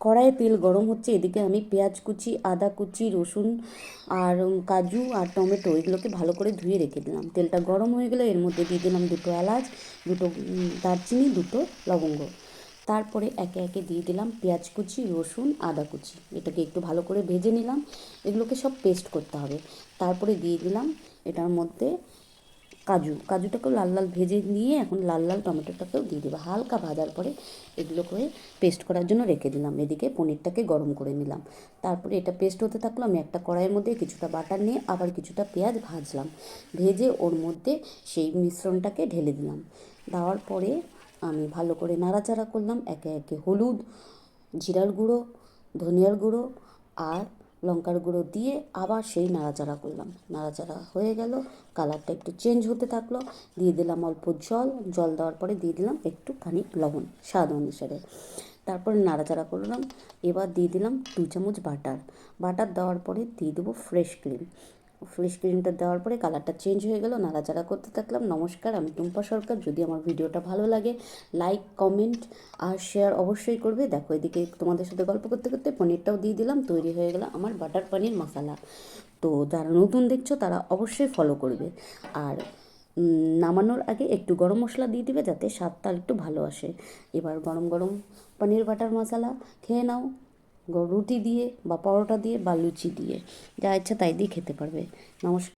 কড়াইয়ে তেল গরম হচ্ছে, এদিকে আমি পেঁয়াজ কুচি, আদা কুচি, রসুন আর কাজু আর টমেটো এগুলোকে ভালো করে ধুয়ে রেখে দিলাম। তেলটা গরম হয়ে গেলে এর মধ্যে দিয়ে দিলাম দুটো এলাচ, দুটো দারচিনি, দুটো লবঙ্গ। তারপরে একে একে দিয়ে দিলাম পেঁয়াজ কুচি, রসুন, আদা কুচি। এটাকে একটু ভালো করে ভেজে নিলাম। এগুলোকে সব পেস্ট করতে হবে। তারপরে দিয়ে দিলাম এটার মধ্যে কাজুটাকেও লাল লাল ভেজে নিয়ে এখন লাল লাল টমেটোটাকেও দিয়ে দেবো। হালকা ভাজার পরে এগুলোকে পেস্ট করার জন্য রেখে দিলাম। এদিকে পনিরটাকে গরম করে নিলাম। তারপরে এটা পেস্ট হতে থাকলো। আমি একটা কড়াইয়ের মধ্যে কিছুটা বাটার নিয়ে আবার কিছুটা পেঁয়াজ ভাজলাম। ভেজে ওর মধ্যে সেই মিশ্রণটাকে ঢেলে দিলাম। দেওয়ার পরে আমি ভালো করে নাড়াচাড়া করলাম। একে একে হলুদ, জিরার গুঁড়ো, ধনিয়ার গুঁড়ো আর লঙ্কার গুঁড়ো দিয়ে আবার সেই নাড়াচাড়া করলাম। নাড়াচাড়া হয়ে গেল, কালারটা একটু চেঞ্জ হতে থাকলো। দিয়ে দিলাম অল্প জল। জল দেওয়ার পরে দিয়ে দিলাম একটুখানি লবণ স্বাদ অনুসারে। তারপরে নাড়াচাড়া করলাম। এবার দিয়ে দিলাম 2 চামচ বাটার। বাটার দেওয়ার পরে দিয়ে দেবো ফ্রেশ ক্রিম। ফ্রেশ ক্রিমটা দেওয়ার পরে কালারটা চেঞ্জ হয়ে গেল। নাড়াচাড়া করতে থাকলাম। নমস্কার, আমি টুম্পা সরকার। যদি আমার ভিডিওটা ভালো লাগে লাইক, কমেন্ট আর শেয়ার অবশ্যই করবে। দেখো এদিকে তোমাদের সাথে গল্প করতে করতে পনিরটাও দিয়ে দিলাম। তৈরি হয়ে গেল আমার বাটার পনির মশলা। তো যারা নতুন দেখছো তারা অবশ্যই ফলো করবে। আর নামানোর আগে একটু গরম মশলা দিয়ে দিবে যাতে স্বাদটা একটু ভালো আসে। এবার গরম গরম পনির বাটার মশলা খেয়ে নাও, রুটি দিয়ে বা পরোটা দিয়ে বা লুচি দিয়ে, যা ইচ্ছা তাই দিয়ে খেতে পারবে। নমস্কার।